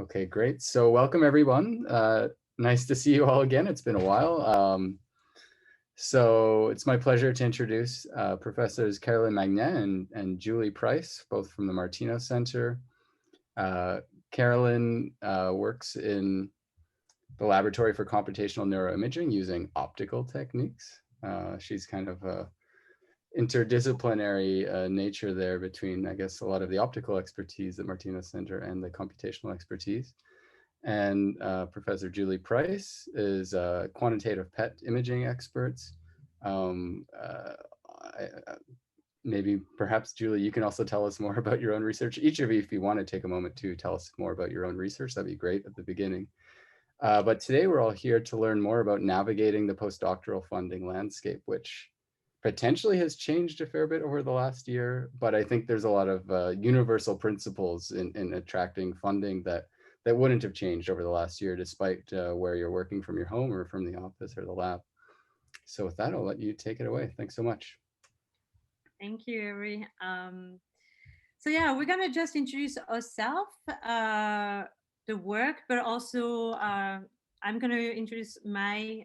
Okay, great. So welcome everyone. Nice to see you all again. It's been a while. So it's my pleasure to introduce Professors Carolyn Magnain and Julie Price, both from the Martinos Center. Carolyn works in the Laboratory for Computational Neuroimaging using optical techniques. She's kind of a interdisciplinary nature there between, I guess, a lot of the optical expertise at Martinos Center and the computational expertise. And Professor Julie Price is a quantitative PET imaging expert. Maybe perhaps, Julie, you can also tell us more about your own research. Each of you, if you want to take a moment to tell us more about your own research, that'd be great at the beginning. But today we're all here to learn more about navigating the postdoctoral funding landscape, which potentially has changed a fair bit over the last year, but I think there's a lot of universal principles in attracting funding that wouldn't have changed over the last year, despite where you're working from your home or from the office or the lab. So with that, I'll let you take it away. Thanks so much. Thank you, Eri. So yeah, we're gonna just introduce ourselves, the work, but also I'm gonna introduce my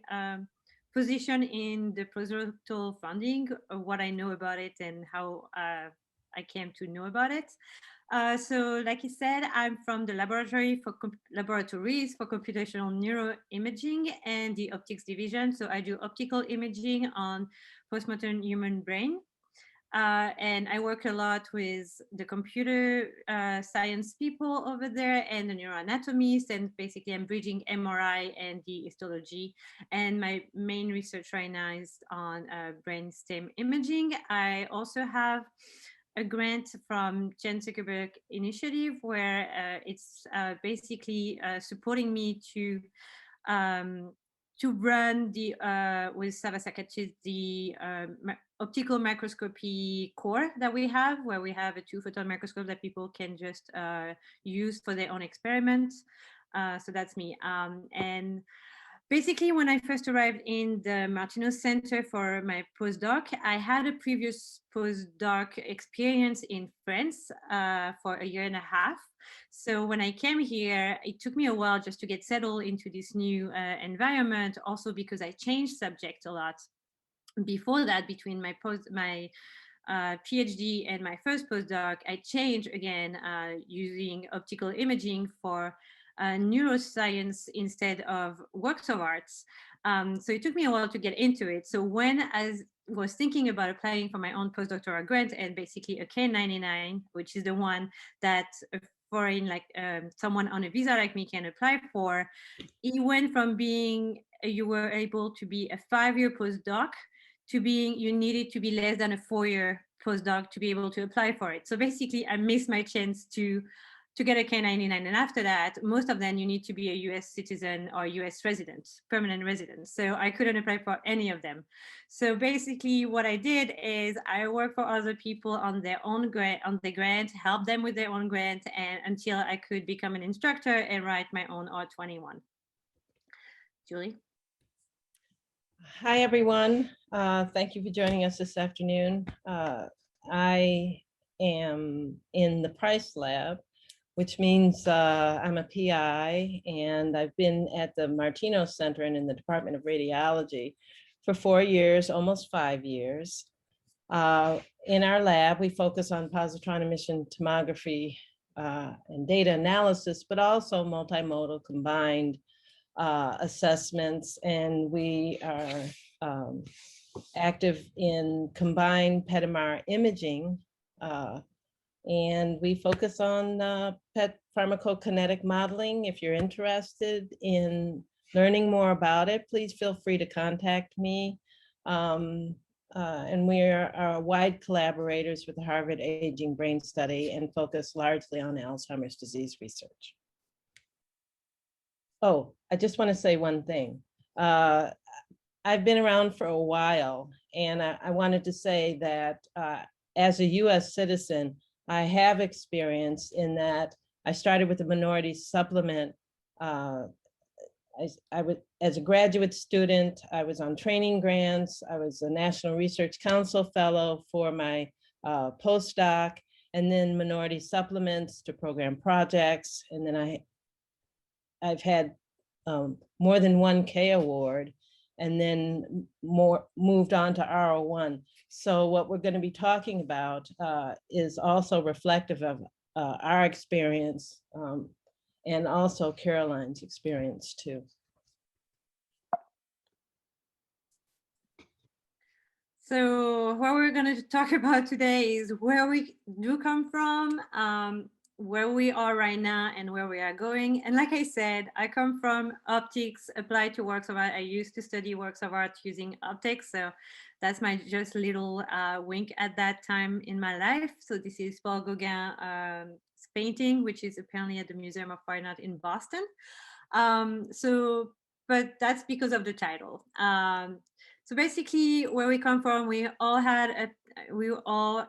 position in the postdoctoral funding, what I know about it, and how I came to know about it. So, like you said, I'm from the laboratories for computational neuroimaging and the optics division. So I do optical imaging on postmortem human brain. And I work a lot with the computer science people over there and the neuroanatomists. And basically, I'm bridging MRI and the histology. And my main research right now is on brainstem imaging. I also have a grant from Jen Zuckerberg Initiative where it's basically supporting me to run the with Sava Sakachis the optical microscopy core that we have, where we have a 2-photon microscope that people can just use for their own experiments. So that's me. And basically, when I first arrived in the Martinos Center for my postdoc, I had a previous postdoc experience in France for a year and a half. So when I came here, it took me a while just to get settled into this new environment, also because I changed subject a lot. Before that, between my PhD and my first postdoc, I changed again using optical imaging for neuroscience instead of works of arts. So it took me a while to get into it. So when I was thinking about applying for my own postdoctoral grant and basically a K99, which is the one that foreign, like someone on a visa like me can apply for, it went from being you were able to be a 5-year postdoc to being you needed to be less than a 4-year postdoc to be able to apply for it. So basically, I missed my chance to get a K99, and after that, most of them you need to be a U.S. citizen or U.S. resident, permanent resident. So I couldn't apply for any of them. So basically, what I did is I worked for other people on their own grant, help them with their own grant, and until I could become an instructor and write my own R21. Julie. Hi, everyone. Thank you for joining us this afternoon. I am in the Price Lab, which means I'm a PI, and I've been at the Martinos Center and in the Department of Radiology for 4 years, almost 5 years. In our lab, we focus on positron emission tomography and data analysis, but also multimodal combined assessments, and we are active in combined PET-MR imaging, and we focus on PET pharmacokinetic modeling. If you're interested in learning more about it, please feel free to contact me. And we are wide collaborators with the Harvard Aging Brain Study and focus largely on Alzheimer's disease research. Oh, I just want to say one thing. I've been around for a while, and I wanted to say that as a US citizen, I have experience in that I started with the minority supplement. I was, as a graduate student, I was on training grants. I was a National Research Council fellow for my postdoc, and then minority supplements to program projects. And then I I've had more than one K award, and then moved on to R01. So what we're going to be talking about is also reflective of our experience and also Caroline's experience too. So what we're going to talk about today is where we do come from, where we are right now, and where we are going. And like I said, I come from optics applied to works of art. I used to study works of art using optics. So that's my just little wink at that time in my life. So this is Paul Gauguin's painting, which is apparently at the Museum of Fine Art in Boston. But that's because of the title. So basically, where we come from, we all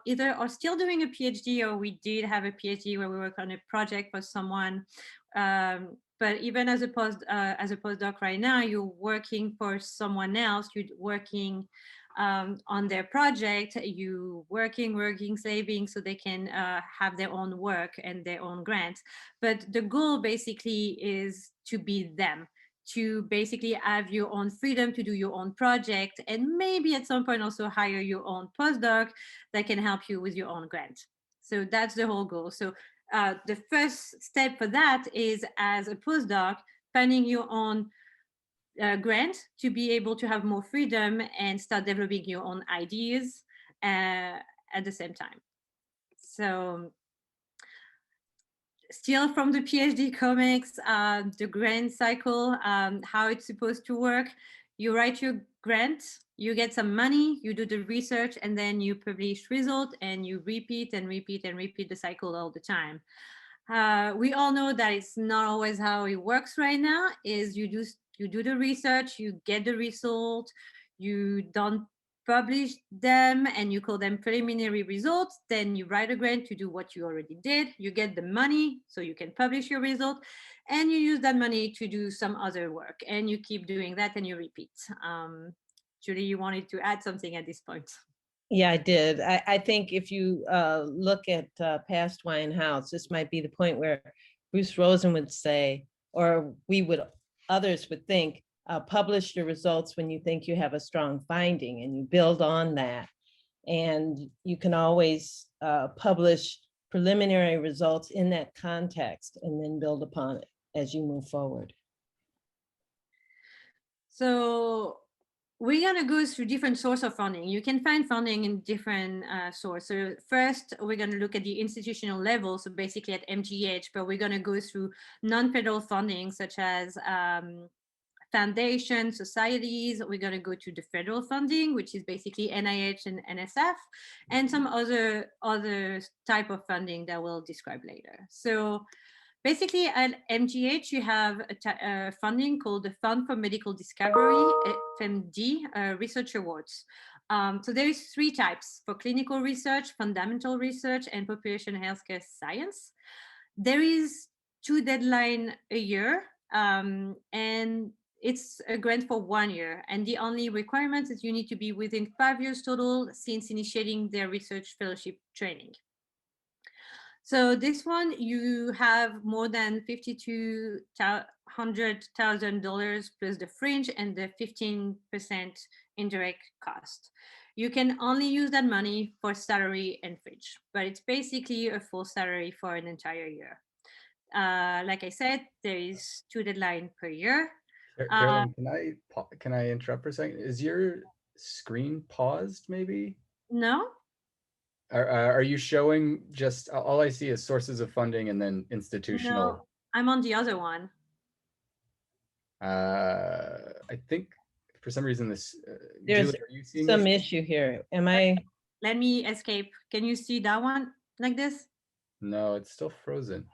either are still doing a PhD, or we did have a PhD where we work on a project for someone. But even as a postdoc right now, you're working for someone else. You're working on their project. You working, saving, so they can have their own work and their own grants. But the goal basically is to be them, to basically have your own freedom to do your own project, and maybe at some point also hire your own postdoc that can help you with your own grant. So that's the whole goal. So the first step for that is, as a postdoc, finding your own grant to be able to have more freedom and start developing your own ideas at the same time. So still from the PhD comics, the grant cycle, how it's supposed to work. You write your grant, you get some money, you do the research, and then you publish result, and you repeat and repeat and repeat the cycle all the time. We all know that it's not always how it works right now. Is you do the research, you get the result, you don't publish them, and you call them preliminary results. Then you write a grant to do what you already did. You get the money so you can publish your result, and you use that money to do some other work, and you keep doing that and you repeat. Julie, you wanted to add something at this point? Yeah, I did. I think if you look at past Winehouse, this might be the point where Bruce Rosen would say, or others would think, publish your results when you think you have a strong finding, and you build on that. And you can always publish preliminary results in that context and then build upon it as you move forward. So we're going to go through different sources of funding. You can find funding in different sources. So first, we're going to look at the institutional level, so basically at MGH, but we're going to go through non-federal funding, such as foundations, societies. We're going to go to the federal funding, which is basically NIH and NSF, and some other type of funding that we'll describe later. So basically, at MGH, you have a funding called the Fund for Medical Discovery, FMD, Research Awards. So there is three types: for clinical research, fundamental research, and population healthcare science. There is 2 deadlines a year, and it's a grant for 1 year. And the only requirement is you need to be within 5 years total since initiating their research fellowship training. So this one, you have more than $52,100,000 plus the fringe and the 15% indirect cost. You can only use that money for salary and fringe, but it's basically a full salary for an entire year. Like I said, there is 2 deadlines per year. Caroline, can I interrupt for a second? Is your screen paused maybe? No? Are you showing just, all I see is sources of funding and then institutional? No, I'm on the other one. I think for some reason this, There's Julie, are you seeing some this? issue here. Am I? Let me escape. Can you see that one like this? No, it's still frozen.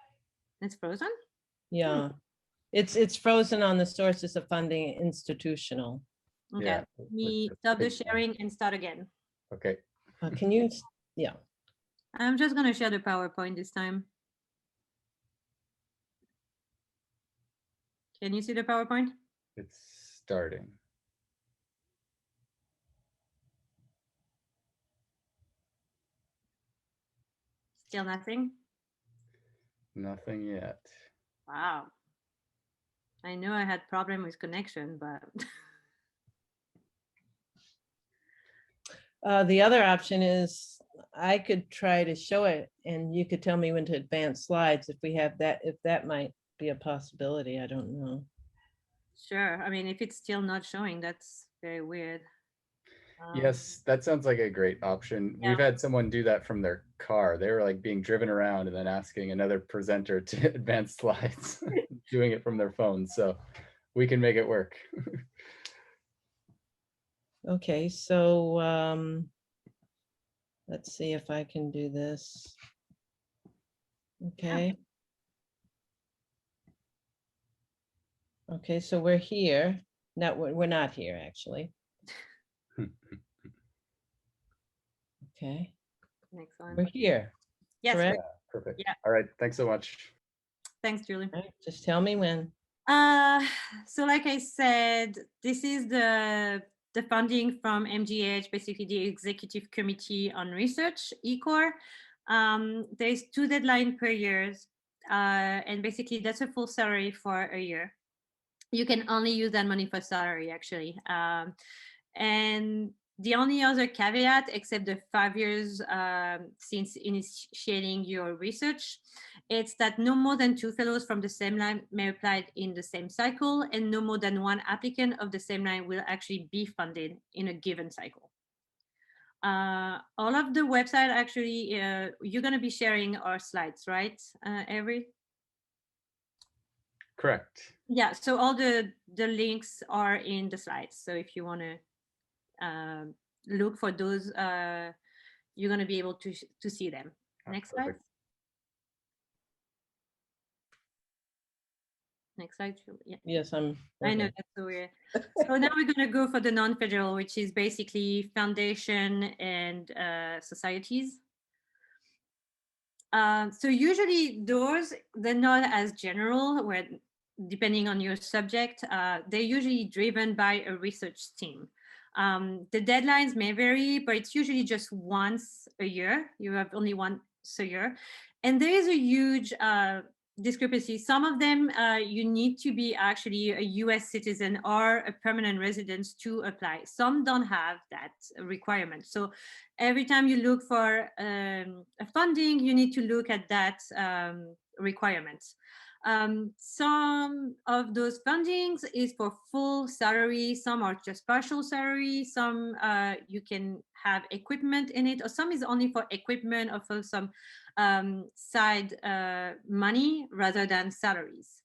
It's frozen? Yeah, it's frozen on the sources of funding institutional. Okay, Yeah, let me stop the sharing and start again. Okay. Can you? Yeah. I'm just going to share the PowerPoint this time. Can you see the PowerPoint? It's starting. Still nothing? Nothing yet. Wow. I know I had problem with connection, but The other option is I could try to show it and you could tell me when to advance slides if we have that, if that might be a possibility. I don't know. sure. I mean, if it's still not showing, that's very weird. Yes, that sounds like a great option. Yeah. We've had someone do that from their car. They were like being driven around and then asking another presenter to advance slides, doing it from their phone. So we can make it work. Okay, so let's see if I can do this. Okay. Okay, so we're here. No, we're not here, actually. Okay, Next one. we're here. Yes. Correct? Perfect. Yeah. All right. Thanks so much. Thanks, Julie. All right, just tell me when. So like I said, this is the funding from MGH, basically the Executive Committee on Research, ECOR. There's 2 deadlines per year, and basically that's a full salary for a year. You can only use that money for salary, actually. And the only other caveat, except the 5 years since initiating your research, it's that no more than 2 fellows from the same line may apply in the same cycle, and no more than 1 applicant of the same line will actually be funded in a given cycle. All of the website, actually, you're going to be sharing our slides, right, Avery? Correct. Yeah, so all the links are in the slides. So if you want to look for those, you're going to be able to see them. Next slide. Perfect. Next slide. Yeah. Yes, I'm. I know okay. that's so weird. So now we're going to go for the non-federal, which is basically foundation and societies. So usually those, they're not as general, where depending on your subject, they're usually driven by a research team. The deadlines may vary, but it's usually just once a year. You have only once a year. And there is a huge discrepancy. Some of them, you need to be actually a US citizen or a permanent resident to apply. Some don't have that requirement. So every time you look for a funding, you need to look at that requirement. Some of those fundings is for full salary, some are just partial salary, some you can have equipment in it, or some is only for equipment or for some side money rather than salaries.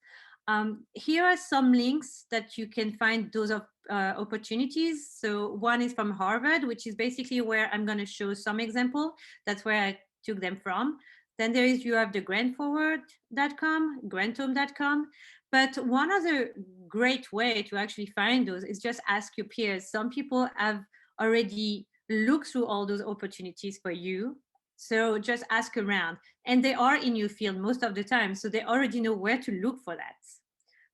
Here are some links that you can find those opportunities. So one is from Harvard, which is basically where I'm going to show some example. That's where I took them from. Then there is, you have the grantforward.com, granthome.com. But one other great way to actually find those is just ask your peers. Some people have already looked through all those opportunities for you. So just ask around, and they are in your field most of the time. So they already know where to look for that.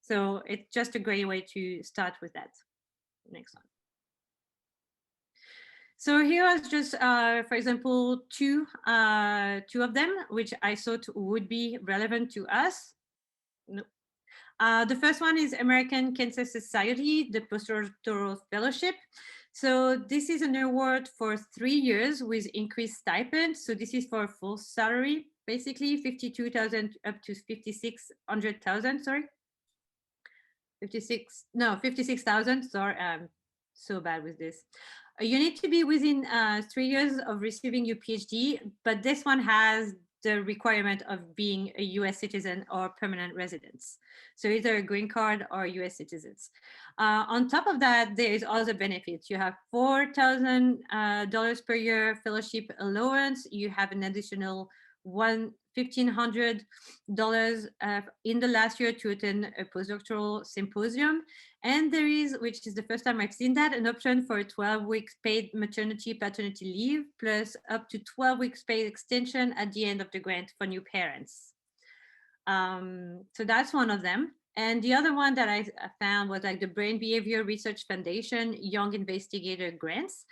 So it's just a great way to start with that. Next one. So here is just, for example, two of them, which I thought would be relevant to us. No. The first one is American Cancer Society, the Postdoctoral Fellowship. So this is an award for 3 years with increased stipend. So this is for full salary, basically 52,000 up to 56,000, sorry. 56,000, sorry, I'm so bad with this. You need to be within 3 years of receiving your PhD, but this one has the requirement of being a US citizen or permanent residence. So either a green card or US citizens. On top of that, there is other benefits. You have $4,000 per year fellowship allowance. You have an additional $1,500 in the last year to attend a postdoctoral symposium. And there is, which is the first time I've seen that, an option for a 12 weeks paid maternity paternity leave, plus up to 12 weeks paid extension at the end of the grant for new parents. So that's one of them. And the other one that I found was like the Brain Behavior Research Foundation Young Investigator Grants.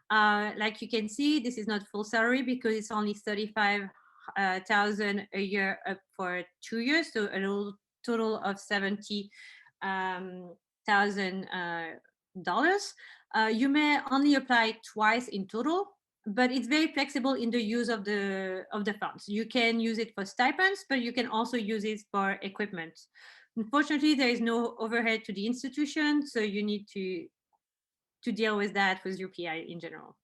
Like you can see, this is not full salary because it's only 35,000 a year for 2 years, so a total of 70 $1,000. You may only apply twice in total, but it's very flexible in the use of the funds. You can use it for stipends, but you can also use it for equipment. Unfortunately, there is no overhead to the institution, so you need to deal with that with your PI in general.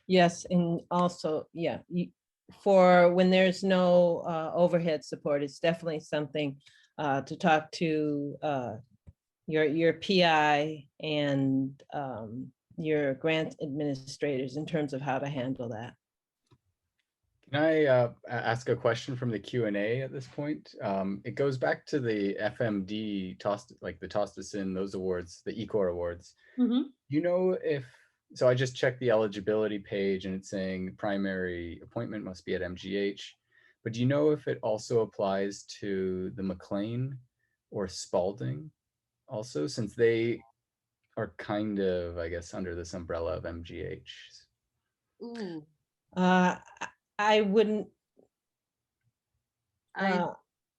Yes, and also, yeah, for when there's no overhead support, it's definitely something to talk to your PI and your grant administrators in terms of how to handle that. Can I ask a question from the Q&A at this point? It goes back to the FMD, like the Tostasin, those awards, the ECOR awards. Mm-hmm. You know if, so I just checked the eligibility page and it's saying primary appointment must be at MGH, but do you know if it also applies to the Magnain or Spalding also, since they are kind of, I guess, under this umbrella of MGH? Ooh. I wouldn't, I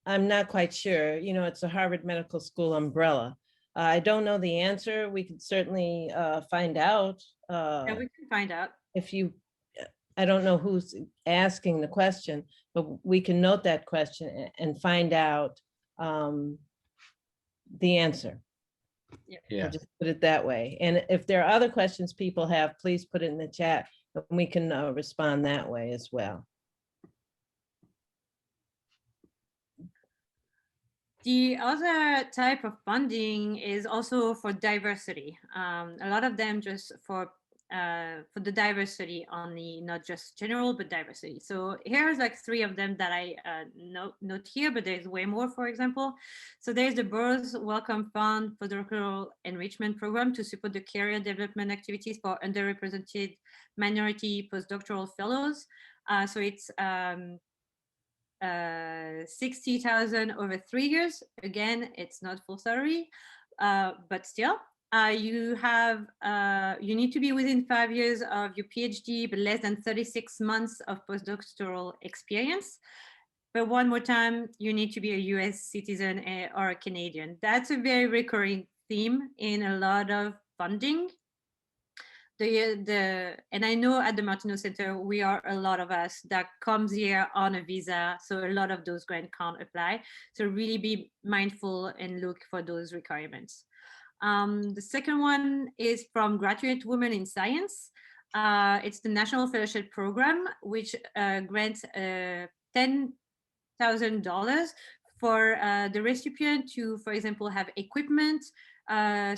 I'm not quite sure. You know, it's a Harvard Medical School umbrella. I don't know the answer. We could certainly find out. yeah, we can find out. If you, I don't know who's asking the question, but we can note that question and find out the answer. Yeah. I'll just put it that way. And if there are other questions people have, please put it in the chat and we can respond that way as well. The other type of funding is also for diversity. A lot of them just for the diversity only, not just general, but diversity. So here's like 3 of them that I note here, but there's way more, for example. So there's the Burroughs Wellcome Fund Postdoctoral Enrichment Program to support the career development activities for underrepresented minority postdoctoral fellows. So it's 60,000 over 3 years. Again, it's not full salary, but still, you need to be within 5 years of your PhD, but less than 36 months of postdoctoral experience. But one more time, you need to be a US citizen or a Canadian. That's a very recurring theme in a lot of funding. And I know at the Martinos Center, we are a lot of us that comes here on a visa. So a lot of those grants can't apply. So really be mindful and look for those requirements. The second one is from Graduate Women in Science. It's the National Fellowship Program, which grants $10,000 for the recipient to, for example, have equipment,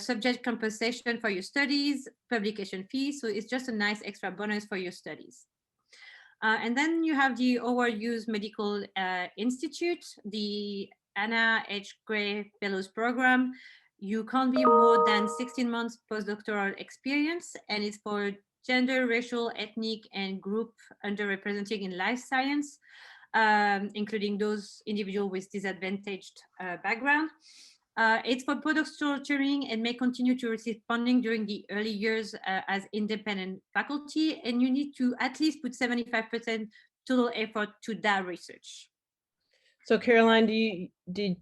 subject compensation for your studies, publication fees. So it's just a nice extra bonus for your studies. And then you have the Howard Hughes Medical Institute, the Anna H. Gray Fellows Program. You can't be more than 16 months postdoctoral experience, and it's for gender, racial, ethnic, and group underrepresented in life science, including those individuals with disadvantaged background. It's for postdoctoral training and may continue to receive funding during the early years as independent faculty, and you need to at least put 75% total effort to that research. So Caroline, did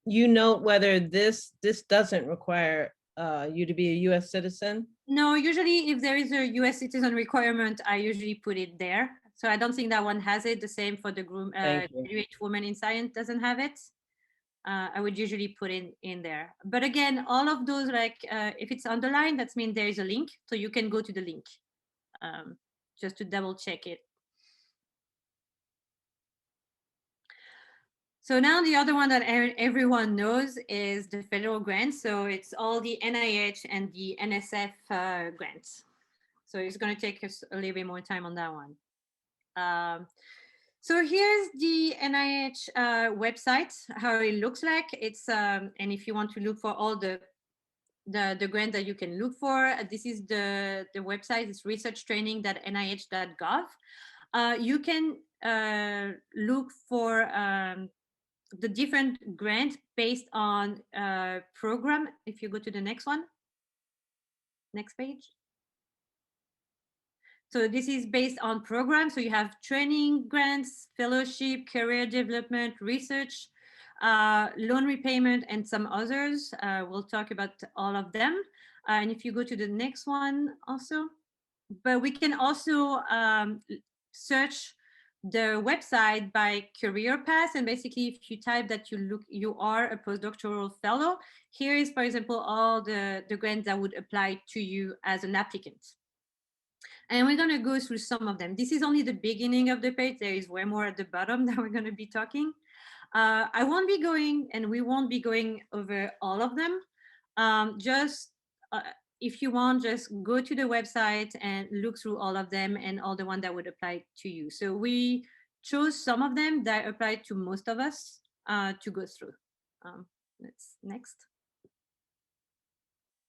you note whether this doesn't require you to be a US citizen? No, usually if there is a US citizen requirement, I usually put it there. So I don't think that one has it. The same for the group, Graduate Women in Science doesn't have it. I would usually put it in there. But again, all of those, like if it's underlined, that means there is a link. So you can go to the link just to double check it. So now the other one that everyone knows is the federal grants. So it's all the NIH and the NSF grants. So it's going to take us a little bit more time on that one. So here's the NIH website, how it looks like. It's and if you want to look for all the grant that you can look for, this is the website. It's researchtraining.nih.gov. You can look for the different grants based on program. If you go to the next one, next page. So this is based on programs. So you have training grants, fellowship, career development, research. loan repayment, and some others. We'll talk about all of them. And if you go to the next one also, but we can also search the website by career path, and basically if you type that you are a postdoctoral fellow, here is, for example, all the grants that would apply to you as an applicant. And we're going to go through some of them. This is only the beginning of the page. There is way more at the bottom that we're going to be talking. I won't be going, and we won't be going over all of them. If you want, just go to the website and look through all of them and all the ones that would apply to you. So we chose some of them that apply to most of us to go through. Let's next.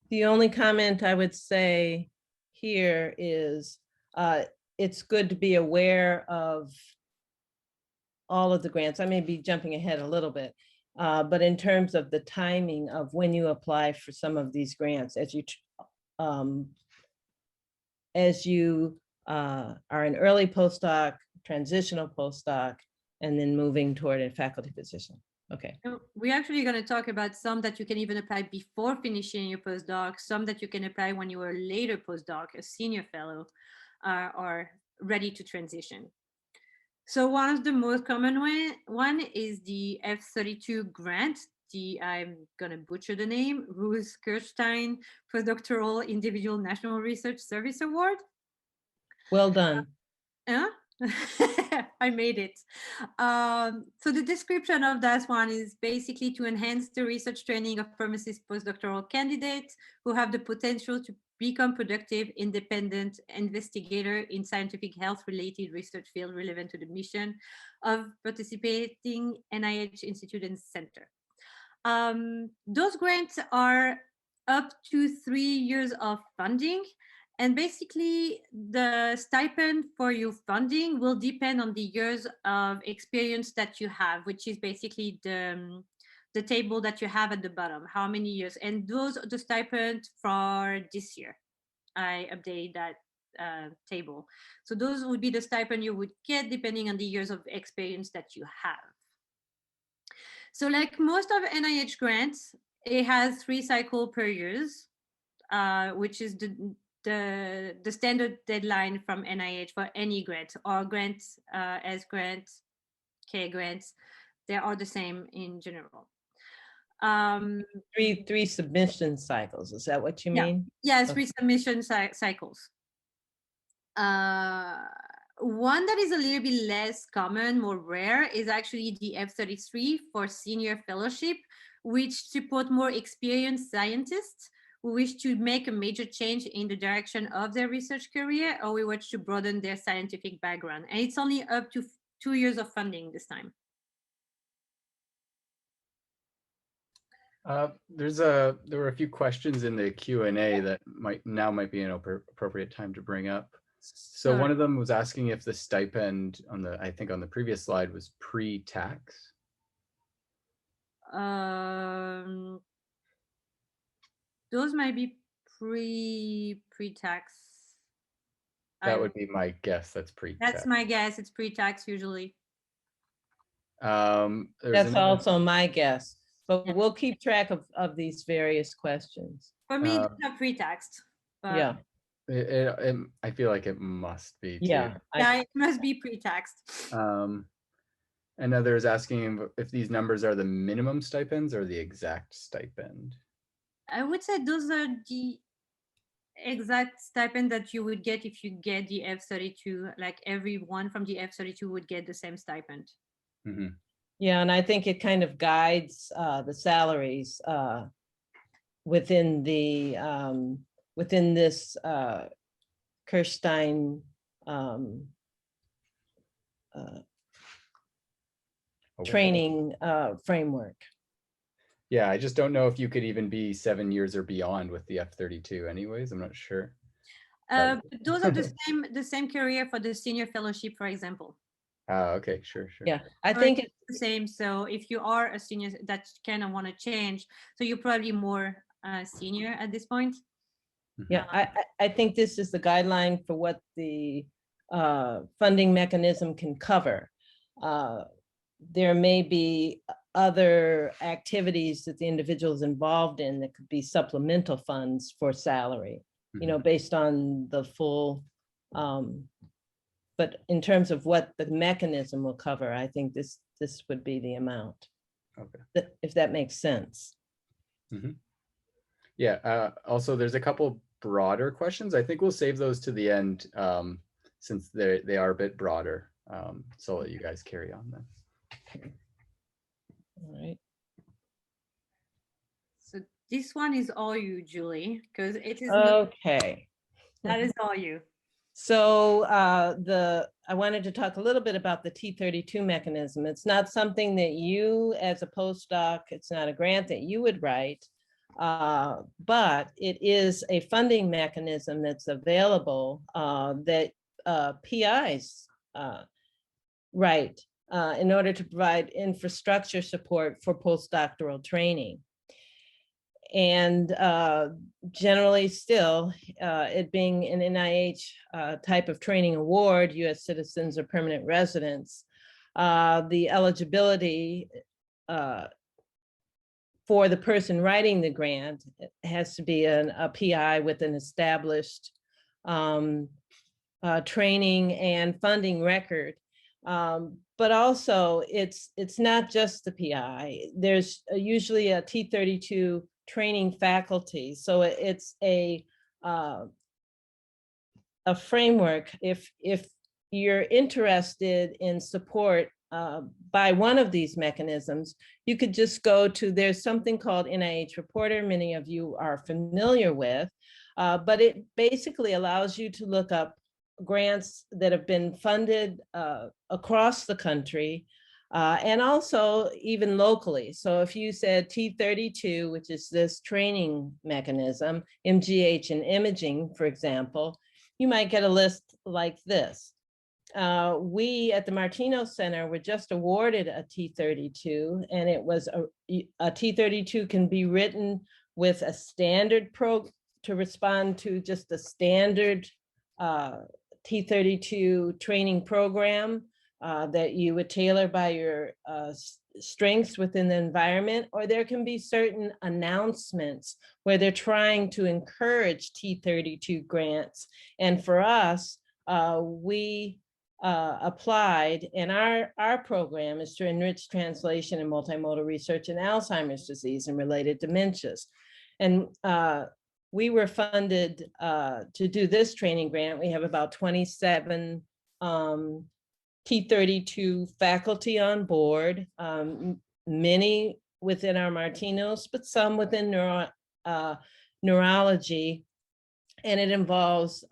The only comment I would say here is it's good to be aware of all of the grants. I may be jumping ahead a little bit, but in terms of the timing of when you apply for some of these grants, as you are an early postdoc, transitional postdoc, and then moving toward a faculty position. Okay. We're actually going to talk about some that you can even apply before finishing your postdoc, some that you can apply when you are a later postdoc, a senior fellow, or ready to transition. So one of the most common one is the F32 grant. I'm going to butcher the name, Ruth Kirstein Postdoctoral Individual National Research Service Award. Well done. I made it. So the description of that one is basically to enhance the research training of pharmacist postdoctoral candidates who have the potential to become productive, independent investigator in scientific health-related research field relevant to the mission of participating NIH institute and center. Those grants are up to 3 years of funding. And basically, the stipend for your funding will depend on the years of experience that you have, which is basically the table that you have at the bottom, how many years. And those are the stipend for this year. I updated that table. So those would be the stipend you would get depending on the years of experience that you have. So like most of NIH grants, it has 3 cycles per year, which is the standard deadline from NIH for any grant, or grants, S grants, K grants. They are the same in general. Three submission cycles. Is that what you mean? Yes, okay. 3 submission cycles. One that is a little bit less common, more rare, is actually the F33 for senior fellowship, which support more experienced scientists who wish to make a major change in the direction of their research career, or we wish to broaden their scientific background. And it's only up to 2 years of funding this time. There were a few questions in the Q&A that might be an appropriate time to bring up. So one of them was asking if the stipend I think on the previous slide was pre-tax. Those might be pre-tax. That would be my guess. That's pre-tax. That's my guess. It's pre-tax usually. That's also my guess. But we'll keep track of these various questions. For me, it's not pre-taxed. Yeah. I feel like it must be too. Yeah. It must be pre-taxed. Another is asking if these numbers are the minimum stipends or the exact stipend. I would say those are the exact stipend that you would get if you get the F32. Like everyone from the F32 would get the same stipend. Mm-hmm. Yeah, and I think it kind of guides the salaries within this Kirstein training framework. Yeah, I just don't know if you could even be 7 years or beyond with the F32 anyways. I'm not sure. Those are the same career for the senior fellowship, for example. Okay, sure. Yeah, I think it's the same. So if you are a senior that kind of want to change, so you're probably more senior at this point. Yeah, I think this is the guideline for what the funding mechanism can cover. There may be other activities that the individual is involved in that could be supplemental funds for salary, you know, based on the full, but in terms of what the mechanism will cover, I think this would be the amount. Okay. If that makes sense. Yeah, also there's a couple broader questions. I think we'll save those to the end since they are a bit broader. So I'll let you guys carry on then. All right. So this one is all you, Julie, because it is okay. That is all you. So I wanted to talk a little bit about the T32 mechanism. It's not something that you as a postdoc, it's not a grant that you would write, but it is a funding mechanism that's available that PIs write in order to provide infrastructure support for postdoctoral training. And generally still, it being an NIH type of training award, US citizens or permanent residents, the eligibility for the person writing the grant has to be a PI with an established training and funding record. But also it's not just the PI. There's usually a T32 training faculty. So it's a framework. If you're interested in support by one of these mechanisms, you could just go to, there's something called Nih Reporter, many of you are familiar with, but it basically allows you to look up grants that have been funded across the country, and also even locally. So if you said T32, which is this training mechanism, MGH and imaging, for example, you might get a list like this. We at the Martinos Center were just awarded a T32, and it was a T32 can be written with a standard to respond to just a standard T32 training program that you would tailor by your strengths within the environment, or there can be certain announcements where they're trying to encourage T32 grants. And for us, we applied, and our program is to enrich translation and multimodal research in Alzheimer's disease and related dementias. And we were funded to do this training grant. We have about 27 T32 faculty on board, many within our Martinos, but some within neurology. And it involves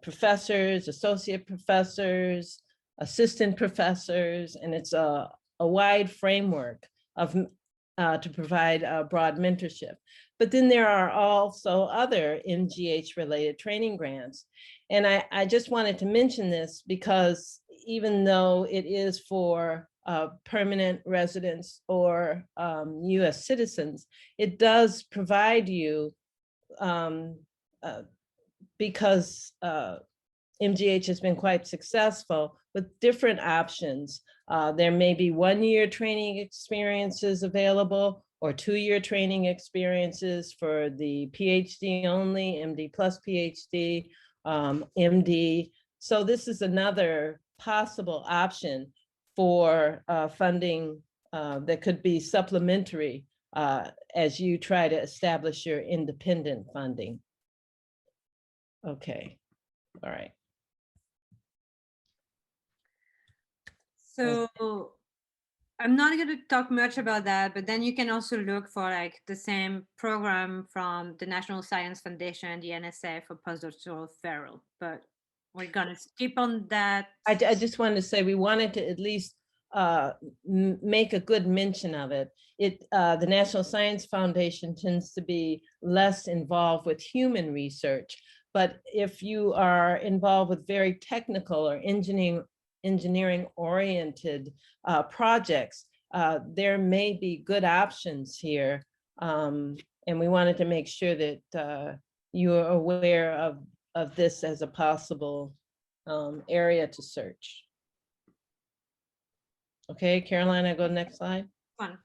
professors, associate professors, assistant professors, and it's a wide framework of to provide broad mentorship. But then there are also other MGH related training grants. And I just wanted to mention this because even though it is for permanent residents or US citizens, it does provide you, because MGH has been quite successful with different options. There may be 1-year training experiences available or 2-year training experiences for the PhD only, MD plus PhD, MD. So this is another possible option for funding that could be supplementary as you try to establish your independent funding. Okay, all right. So I'm not going to talk much about that, but then you can also look for like the same program from the National Science Foundation, the NSF, for postdoctoral fellow, but we're going to skip on that. I just wanted to say we wanted to at least make a good mention of it. The National Science Foundation tends to be less involved with human research, but if you are involved with very technical or engineering oriented projects, there may be good options here. And we wanted to make sure that you are aware of this as a possible area to search. Okay, Caroline, go next slide. One.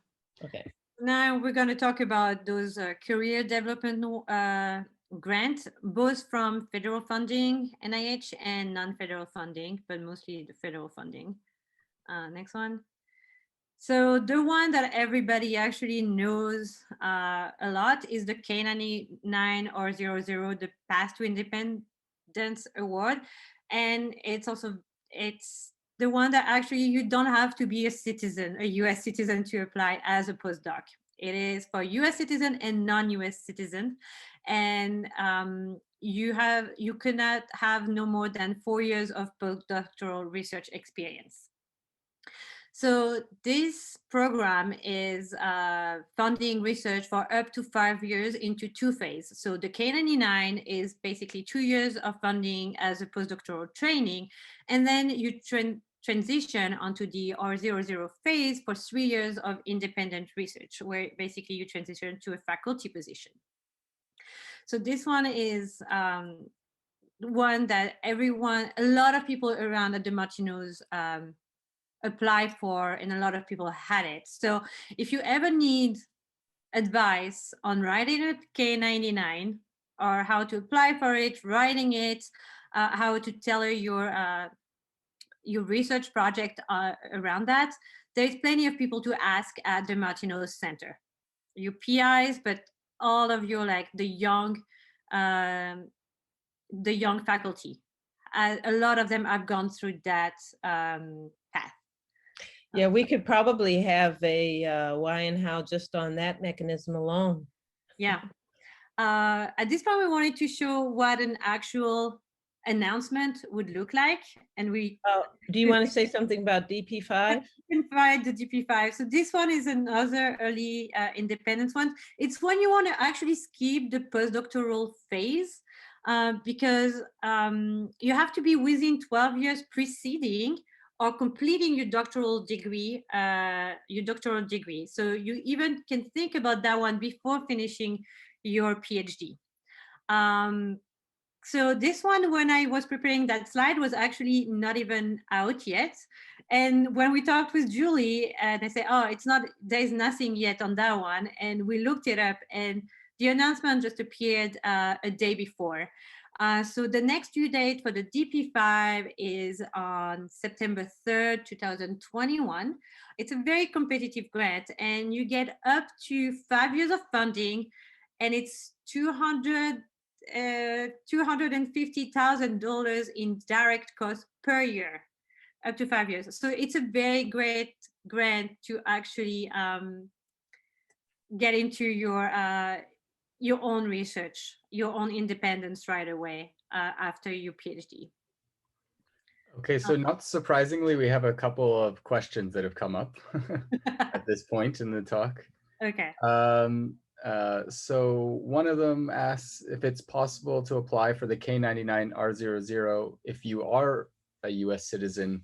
Okay. Now we're going to talk about those career development grants, both from federal funding, NIH, and non-federal funding, but mostly the federal funding. Next one. So the one that everybody actually knows a lot is the K99 or 00, the Path to Independence Award. And it's the one that actually you don't have to be a US citizen to apply as a postdoc. It is for US citizen and non-US citizen. And you cannot have no more than 4 years of postdoctoral research experience. So this program is funding research for up to 5 years into 2 phases. So the K99 is basically 2 years of funding as a postdoctoral training, and then you transition onto the R00 phase for 3 years of independent research, where basically you transition to a faculty position. So this one is one that a lot of people around at the Martinos apply for, and a lot of people had it. So if you ever need advice on writing a K99 or how to apply for it, writing it, how to tailor your research project around that, there's plenty of people to ask at the Martinos Center. Your PIs, but all of your the young faculty. A lot of them have gone through that path. Yeah, we could probably have a why and how just on that mechanism alone. Yeah. At this point, we wanted to show what an actual announcement would look like. And do you want to say something about DP5? You can find the DP5. So this one is another early independence one. It's when you want to actually skip the postdoctoral phase because you have to be within 12 years preceding or completing your doctoral degree. So you even can think about that one before finishing your PhD. So this one, when I was preparing that slide, was actually not even out yet. And when we talked with Julie, they said, oh, there's nothing yet on that one. And we looked it up, and the announcement just appeared a day before. So the next due date for the DP5 is on September 3rd, 2021. It's a very competitive grant, and you get up to 5 years of funding, and it's $250,000 in direct cost per year, up to 5 years. So it's a very great grant to actually get into your own research, your own independence right away after your PhD. Okay, so not surprisingly, we have a couple of questions that have come up at this point in the talk. Okay. So one of them asks if it's possible to apply for the K99 R00 if you are a US citizen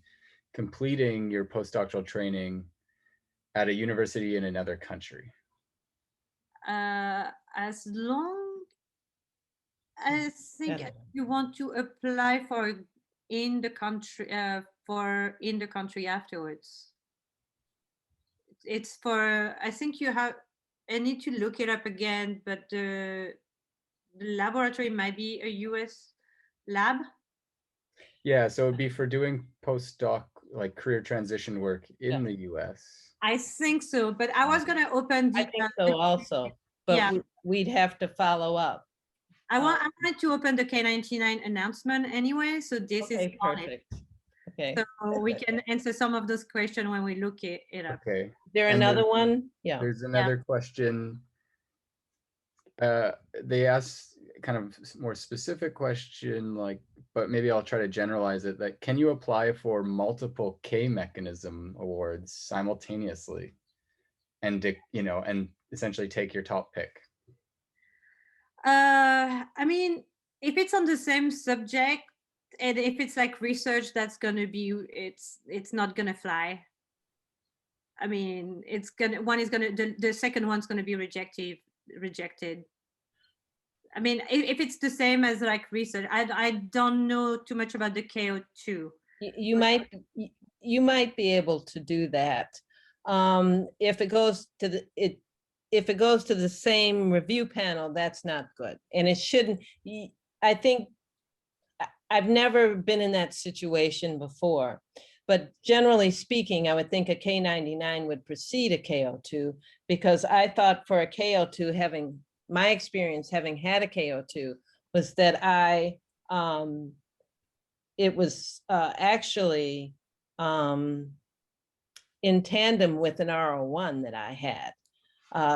completing your postdoctoral training at a university in another country. As long as you want to apply for in the country afterwards. It's for, I think you have, I need to look it up again, but the laboratory might be a US lab. Yeah, so it'd be for doing postdoc, like career transition work in the US. I think so, but I was going to open the... I think so also, but yeah, we'd have to follow up. I wanted to open the K99 announcement anyway, so this is on perfect. It. Okay. So we can answer some of those questions when we look it up. Okay. Is there another one? Yeah. There's another question. They asked kind of more specific question, like, but maybe I'll try to generalize it. That can you apply for multiple K mechanism awards simultaneously, and and essentially take your top pick? I mean, if it's on the same subject, and if it's like research, that's gonna be it's not gonna fly. I mean, the second one's gonna be rejected. I mean, if it's the same as like research, I don't know too much about the KO2. You you might be able to do that. If it goes to the same review panel, that's not good. And it shouldn't, I think, I've never been in that situation before, but generally speaking, I would think a K99 would precede a KO2, because I thought for a KO2, my experience having had a KO2 was that it was actually in tandem with an R01 that I had.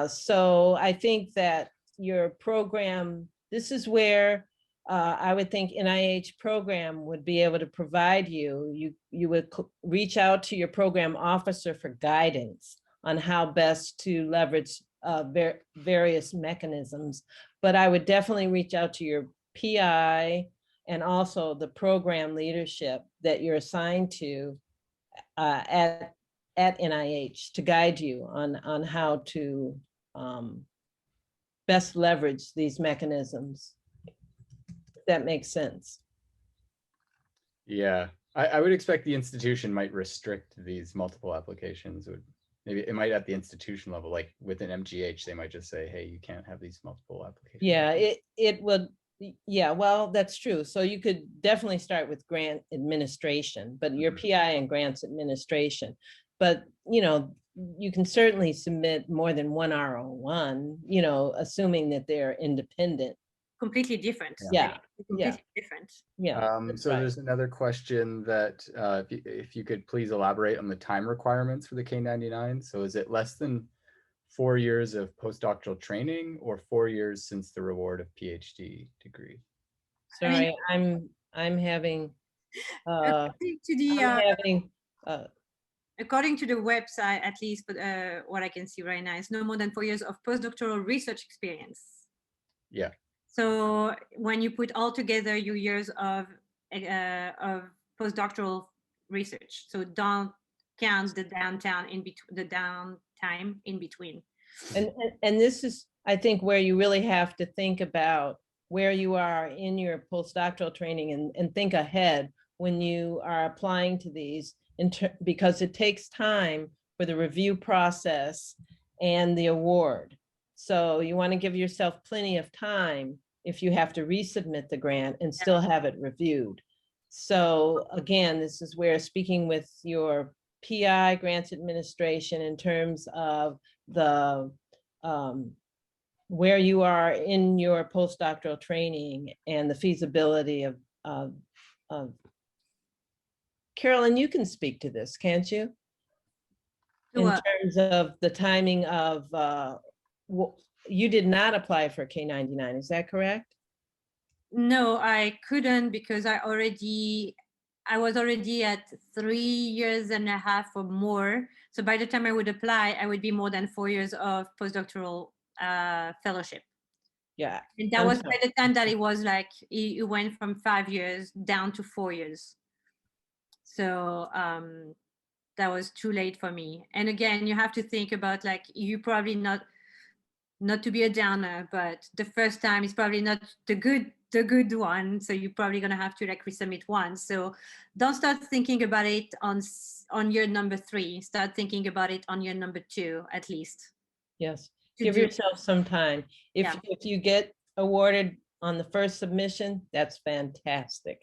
So I think that your program, this is where I would think NIH program would be able to provide you. You would reach out to your program officer for guidance on how best to leverage various mechanisms. But I would definitely reach out to your PI and also the program leadership that you're assigned to at NIH to guide you on how to best leverage these mechanisms. If that makes sense. Yeah, I would expect the institution might restrict these multiple applications. Maybe it might at the institution level, like within MGH, they might just say, hey, you can't have these multiple applications. Yeah, it would. Yeah, well, that's true. So you could definitely start with grant administration, but your PI and grants administration. But, you can certainly submit more than one R01, assuming that they're independent. Completely different. Yeah. Completely different. Yeah. So there's another question that if you could please elaborate on the time requirements for the K99. So is it less than 4 years of postdoctoral training or 4 years since the reward of PhD degree? Sorry, I'm having according to the website, at least, but what I can see right now is no more than 4 years of postdoctoral research experience. Yeah. So when you put all together your years of postdoctoral research, so don't count the downtime in between. And this is, I think, where you really have to think about where you are in your postdoctoral training and think ahead when you are applying to these, because it takes time for the review process and the award. So you want to give yourself plenty of time if you have to resubmit the grant and still have it reviewed. So again, this is where speaking with your PI, grants administration, in terms of the where you are in your postdoctoral training and the feasibility of Carolyn, you can speak to this, can't you? In terms of the timing of, you did not apply for K99, is that correct? No, I couldn't, because I was already at 3.5 years or more. So by the time I would apply, I would be more than 4 years of postdoctoral fellowship. Yeah. And that was by the time that it was like, it went from 5 years down to 4 years. So that was too late for me. And again, you have to think about, like, you probably not to be a downer, but the first time is probably not the good one. So you're probably gonna have to like resubmit once. So don't start thinking about it on year number 3. Start thinking about it on year number 2, at least. Yes, give yourself some time. If you get awarded on the first submission, that's fantastic.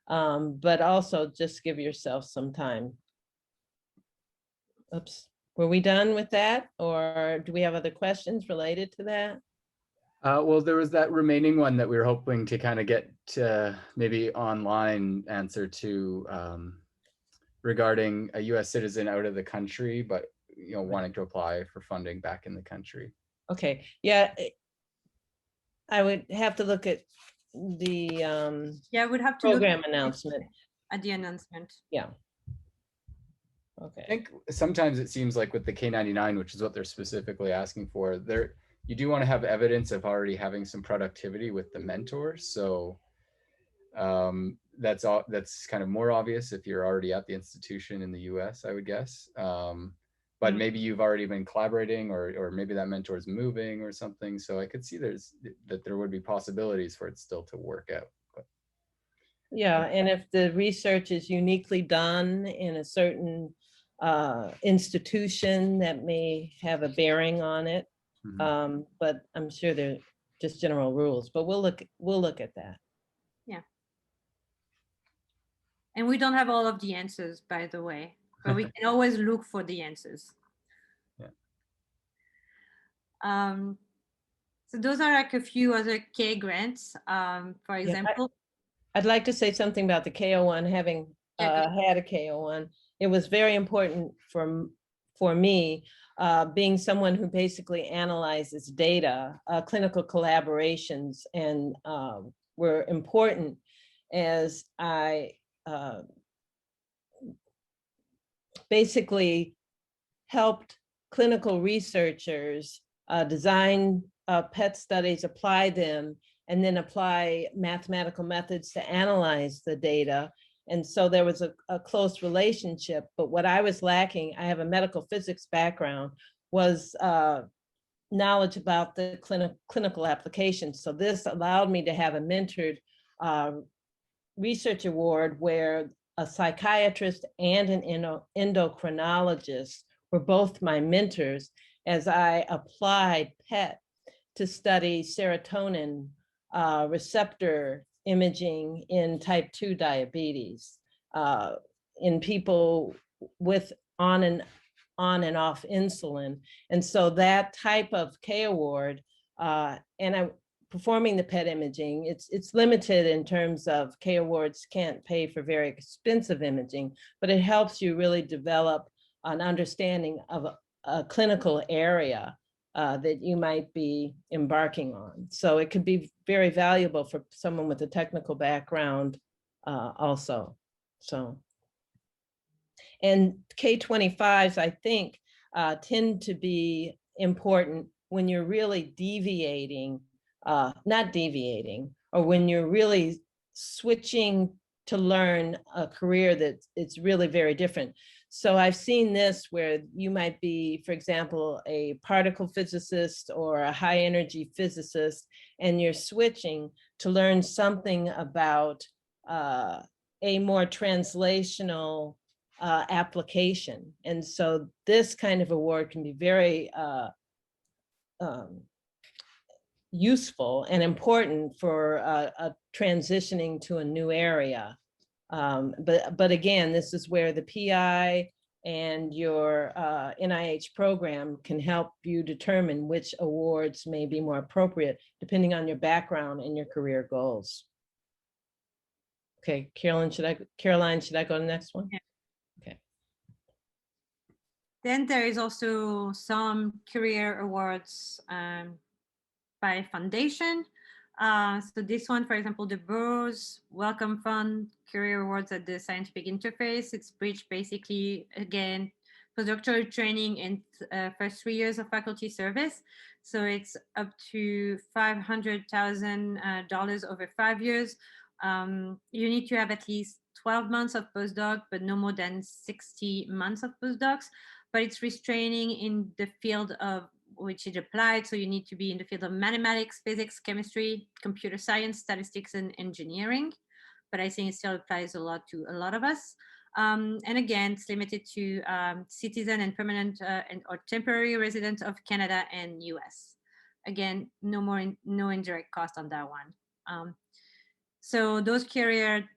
But also just give yourself some time. Oops, were we done with that? Or do we have other questions related to that? Well, there was that remaining one that we were hoping to kind of get maybe online answer to regarding a US citizen out of the country, but wanting to apply for funding back in the country. Okay, yeah, I would have to look at the I would have to program look announcement. At the announcement. Yeah. Okay. I think sometimes it seems like with the K99, which is what they're specifically asking for, you do want to have evidence of already having some productivity with the mentor. So that's kind of more obvious if you're already at the institution in the US, I would guess. But maybe you've already been collaborating, or maybe that mentor is moving or something. So I could see that there would be possibilities for it still to work out. But Yeah, and if the research is uniquely done in a certain institution, that may have a bearing on it. Mhm. But I'm sure they're just general rules, but we'll look at that. Yeah. And we don't have all of the answers, by the way, but we can always look for the answers. Yeah. So those are like a few other K grants. For Yeah, example, I'd like to say something about the KO1, having had a KO1. It was very important for me, being someone who basically analyzes data, clinical collaborations, and were important as I basically helped clinical researchers design PET studies, apply them, and then apply mathematical methods to analyze the data. And so there was a close relationship. But what I was lacking, I have a medical physics background, was knowledge about the clinical applications. So this allowed me to have a mentored research award where a psychiatrist and an endocrinologist were both my mentors as I applied PET to study serotonin receptor imaging in type 2 diabetes in people with on and off insulin. And so that type of K award, and I performing the PET imaging, it's limited in terms of K awards can't pay for very expensive imaging, but it helps you really develop an understanding of a clinical area that you might be embarking on. So it could be very valuable for someone with a technical background also. So, and K25s, I think, tend to be important when you're really deviating, not deviating, or when you're really switching to learn a career that it's really very different. So I've seen this where you might be, for example, a particle physicist or a high energy physicist, and you're switching to learn something about a more translational application. And so this kind of award can be very useful and important for transitioning to a new area. But again, this is where the PI and your NIH program can help you determine which awards may be more appropriate depending on your background and your career goals. Okay, Caroline, should I go to the next one? Yeah. Okay. Then there is also some career awards by foundation. So this one, for example, the Burroughs Wellcome Fund Career Awards at the Scientific Interface. It's bridged basically, again, postdoctoral training and first 3 years of faculty service. So it's up to $500,000 over 5 years. You need to have at least 12 months of postdoc, but no more than 60 months of postdocs. But it's restraining in the field of which it applied. So you need to be in the field of mathematics, physics, chemistry, computer science, statistics, and engineering. But I think it still applies a lot to a lot of us. And again, it's limited to citizen and permanent or temporary residents of Canada and US. Again, no indirect cost on that one. So those career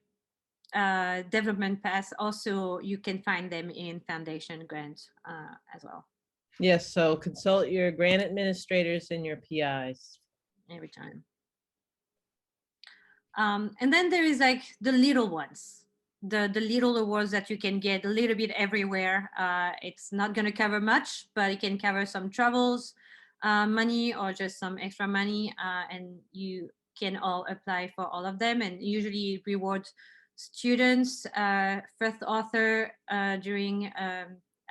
development paths, also you can find them in foundation grants as well. Yes, so consult your grant administrators and your PIs. Every time. And then there is like the little ones, the little awards that you can get a little bit everywhere. It's not going to cover much, but it can cover some travels, money, or just some extra money. And you can all apply for all of them, and usually reward students, first author during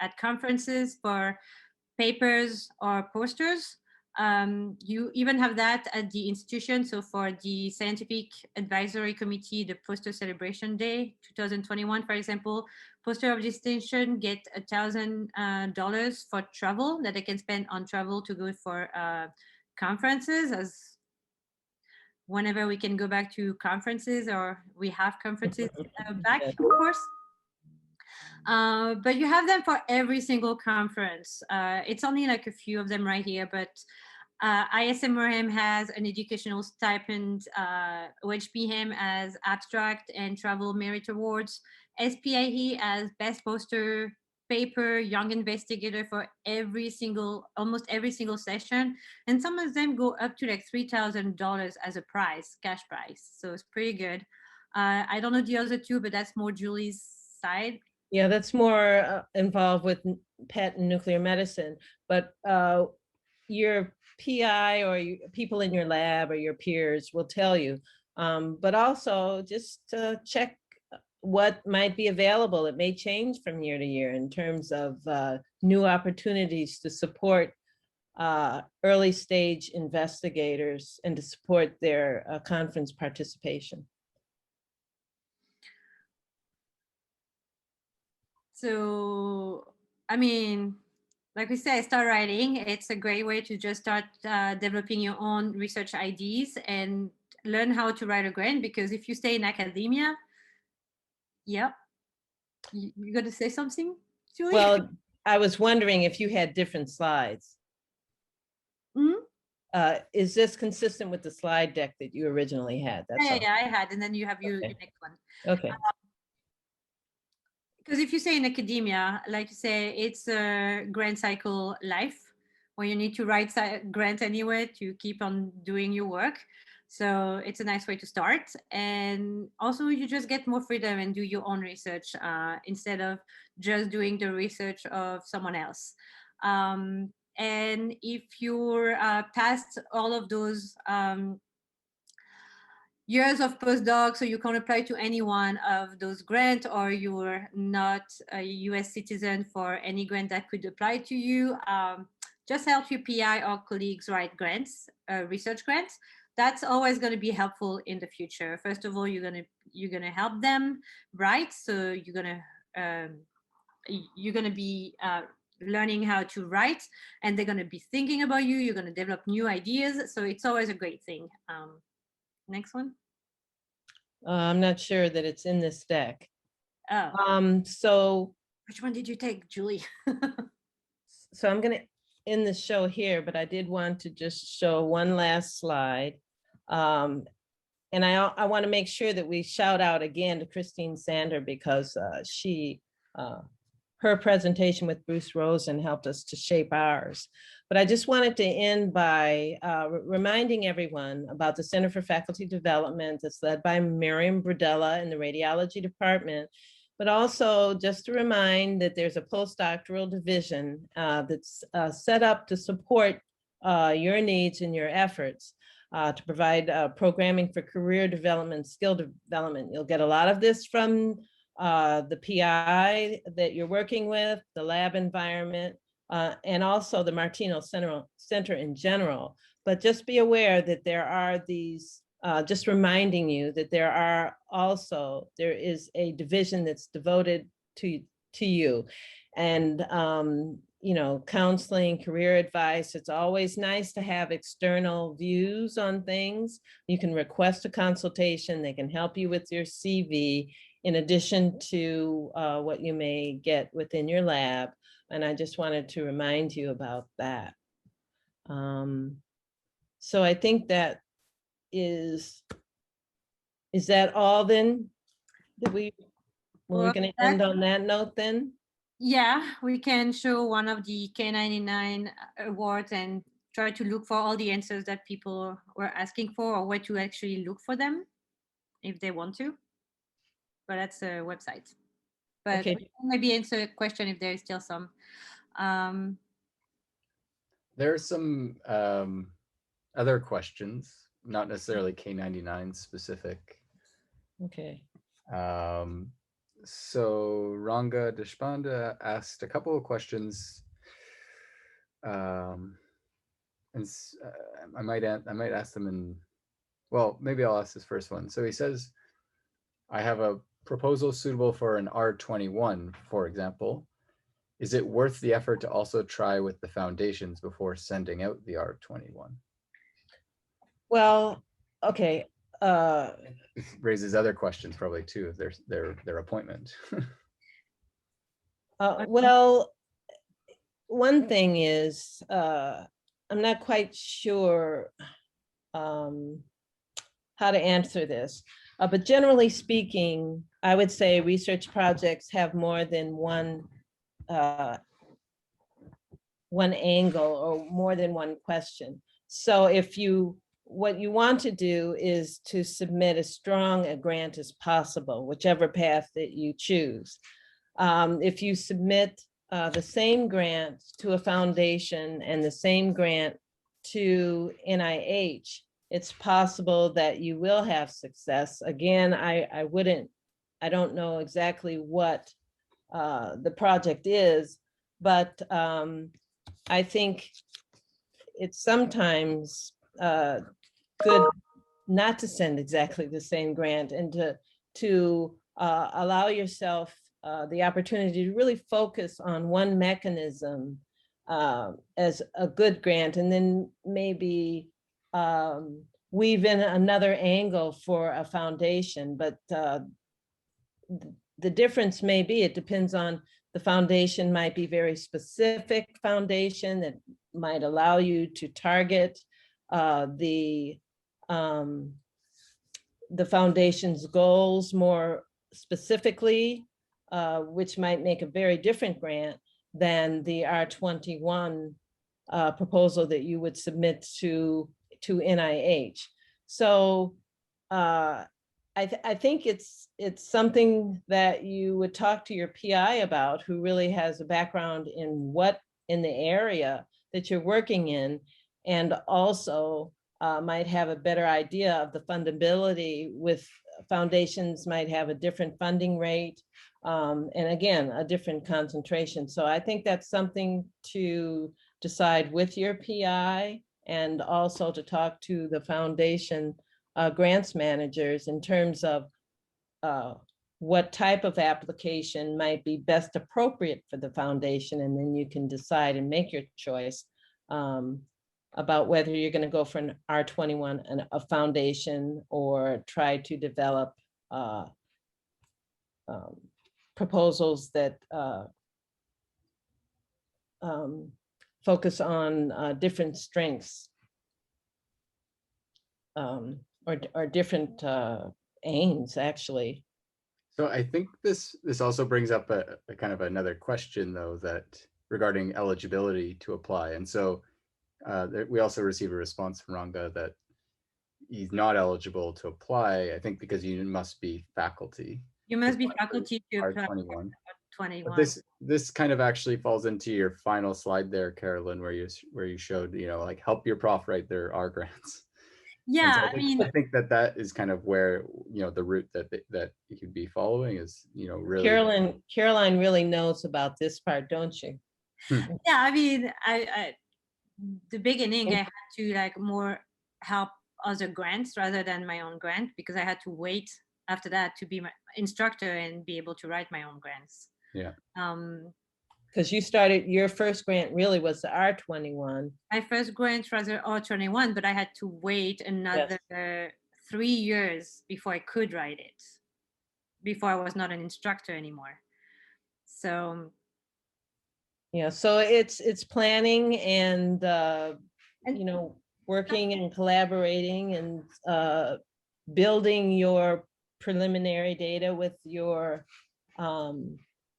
at conferences for papers or posters. You even have that at the institution. So for the Scientific Advisory Committee, the Poster Celebration Day 2021, for example, poster of distinction get $1,000 for travel that they can spend on travel to go for conferences. As whenever we can go back to conferences, or we have conferences back, Yes. of course. But you have them for every single conference. It's only like a few of them right here, but ISMRM has an educational stipend, OHPM has abstract and travel merit awards, SPIE as best poster paper, young investigator for almost every single session. And some of them go up to like $3,000 as a prize, cash prize. So it's pretty good. I don't know the other two, but that's more Julie's side. Yeah, that's more involved with PET and nuclear medicine, but your PI or people in your lab or your peers will tell you. But also just check what might be available. It may change from year to year in terms of new opportunities to support early stage investigators and to support their conference participation. So, I mean, like we said, start writing. It's a great way to just start developing your own research ideas and learn how to write a grant, because if you stay in academia, yeah, you got to say something, Julie? Well, I was wondering if you had different slides. Mhm. Is this consistent with the slide deck that you originally had? That's all. Yeah, I had, and then you have your next one. Okay. Because if you say in academia, like you say, it's a grant cycle life where you need to write grant anyway to keep on doing your work. So it's a nice way to start. And also you just get more freedom and do your own research instead of just doing the research of someone else. And if you're past all of those years of postdoc, so you can apply to any one of those grants, or you're not a US citizen for any grant that could apply to you, just help your PI or colleagues write grants, research grants. That's always going to be helpful in the future. First of all, you're gonna help them write, so you're gonna be learning how to write, and they're gonna be thinking about you. You're gonna develop new ideas, so it's always a great thing. Next one. I'm not sure that it's in this deck. Oh. So Which one did you take, Julie? I'm going to end the show here, but I did want to just show one last slide. And I want to make sure that we shout out again to Christine Sander, because her presentation with Bruce Rosen helped us to shape ours. But I just wanted to end by reminding everyone about the Center for Faculty Development that's led by Miriam Brodella in the radiology department, but also just to remind that there's a postdoctoral division that's set up to support your needs and your efforts. To provide programming for career development, skill development. You'll get a lot of this from the PI that you're working with, the lab environment, and also the Martinos Center in general. But just be aware that there are these, just reminding you that there is a division that's devoted to you. And counseling, career advice. It's always nice to have external views on things. You can request a consultation. They can help you with your CV in addition to what you may get within your lab. And I just wanted to remind you about that. So I think that is that all then? We're going to end on that note then? Yeah, we can show one of the K99 awards and try to look for all the answers that people were asking for, or where to actually look for them if they want to. But that's a website. But Okay. we can maybe answer a question if there is still some. There are some other questions, not necessarily K99 specific. Okay. So Ranga Deshpande asked a couple of questions, and I might ask them in, well, maybe I'll ask this first one. So he says, I have a proposal suitable for an R21, for example. Is it worth the effort to also try with the foundations before sending out the R21? Well, Okay. It raises other questions probably too, if their appointment. Well, one thing is, I'm not quite sure how to answer this, but generally speaking, I would say research projects have more than one angle or more than one question. So if what you want to do is to submit as strong a grant as possible, whichever path that you choose. If you submit the same grant to a foundation and the same grant to NIH, it's possible that you will have success. Again, I don't know exactly what the project is, but I think it's sometimes good not to send exactly the same grant and to allow yourself the opportunity to really focus on one mechanism as a good grant, and then maybe weave in another angle for a foundation. But the difference may be, it depends on the foundation. Might be very specific foundation that might allow you to target the foundation's goals more specifically, which might make a very different grant than the R21 proposal that you would submit to NIH. So I think it's something that you would talk to your PI about, who really has a background in the area that you're working in, and also might have a better idea of the fundability. With foundations might have a different funding rate, and again, a different concentration. So I think that's something to decide with your PI, and also to talk to the foundation grants managers in terms of what type of application might be best appropriate for the foundation. And then you can decide and make your choice about whether you're going to go for an R21 and a foundation, or try to develop proposals that focus on different strengths or different aims, actually. So I think this also brings up a kind of another question, though, that regarding eligibility to apply. And so we also received a response from Ranga that he's not eligible to apply, I think, because you must be faculty. You must be faculty to apply. R21. 21. But this kind of actually falls into your final slide there, Carolyn, where you showed, like, help your prof write their R grants. Yeah, So I think that is kind of where, the route that you could be following is, really. Caroline really knows about this part, don't you? Yeah, I mean, I the beginning I had to more help other grants rather than my own grant, because I had to wait after that to be my instructor and be able to write my own grants. Yeah. Because you started, your first grant really was the R21. My first grant was the R21, but I had to wait another 3 years before I could write it, before I was not an instructor anymore. So yeah, so it's planning and working and collaborating and building your preliminary data with your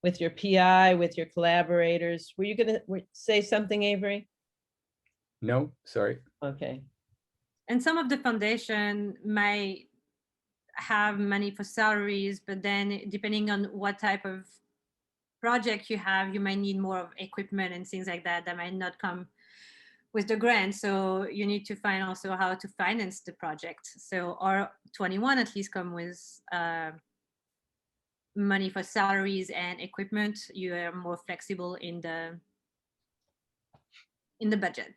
PI, with your collaborators. Were you going to say something, Avery? No, sorry. Okay. And some of the foundation might have money for salaries, but then depending on what type of project you have, you might need more of equipment and things like that might not come with the grant. So you need to find also how to finance the project. So R21 at least come with money for salaries and equipment. You are more flexible in the budget.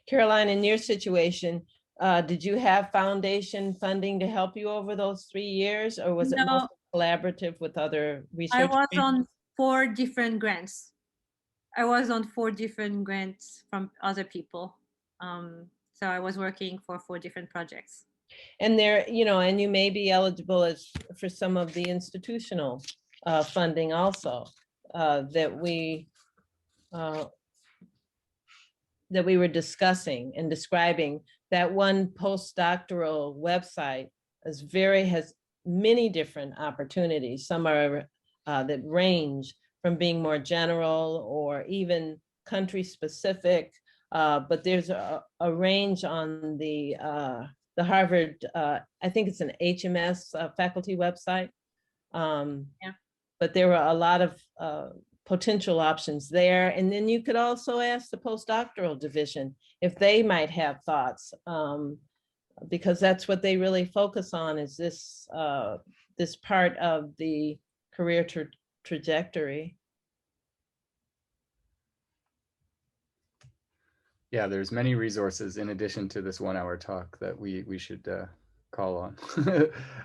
Caroline, in your situation, did you have foundation funding to help you over those 3 years, or was it mostly collaborative with other research? I was on 4 different grants. I was on 4 different grants from other people. So I was working for 4 different projects. And there, you know, and you may be eligible as for some of the institutional funding also that we were discussing and describing. That one postdoctoral website has many different opportunities. Some are that range from being more general or even country specific, but there's a range on the Harvard, I think it's an HMS faculty website. Yeah. But there were a lot of potential options there. And then you could also ask the postdoctoral division if they might have thoughts, because that's what they really focus on, is this this part of the career trajectory. Yeah, there's many resources in addition to this 1 hour talk that we should call on.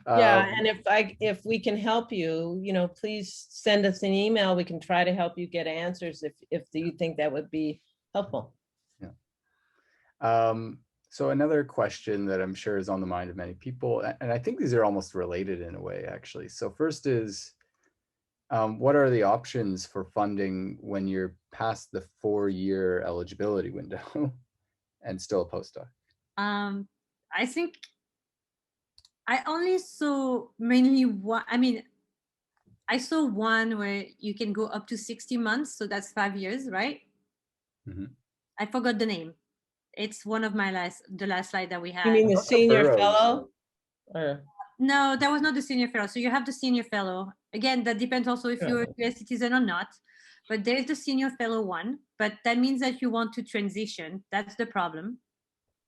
Yeah, and if we can help you, you know, please send us an email. We can try to help you get answers if you think that would be helpful. Yeah. So another question that I'm sure is on the mind of many people, and I think these are almost related in a way, actually. So first is, what are the options for funding when you're past the 4-year eligibility window and still a postdoc? I think I only saw mainly one. I mean, I saw one where you can go up to 60 months. So that's 5 years, right? Mm-hmm. I forgot the name. It's one of the last slide that we had. You mean the senior Burroughs. fellow? Or? No, that was not the senior fellow. So you have the senior fellow. Again, that depends also if you're a US citizen or not. But there's the senior fellow one. But that means that you want to transition. That's the problem.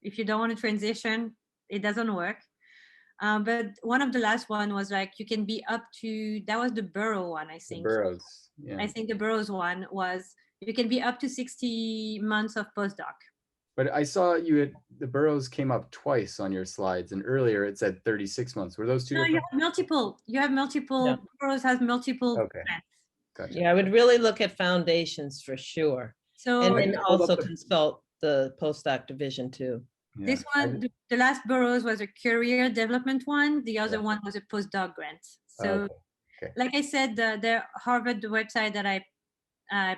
If you don't want to transition, it doesn't work. But one of the last one was like you can be up to, that was the Burrow one, I think. The Burroughs, yeah. I think the Burroughs one was you can be up to 60 months of postdoc. But I saw the Burroughs came up twice on your slides, and earlier it said 36 months. Were those two different? You have multiple. Yeah. Burroughs has multiple. Okay. Gotcha. Yeah, I would really look at foundations for sure. So and then also consult the postdoc division too. Yeah. This one, the last Burroughs was a career development one. The other one was a postdoc grant. So like I said, the Harvard website that I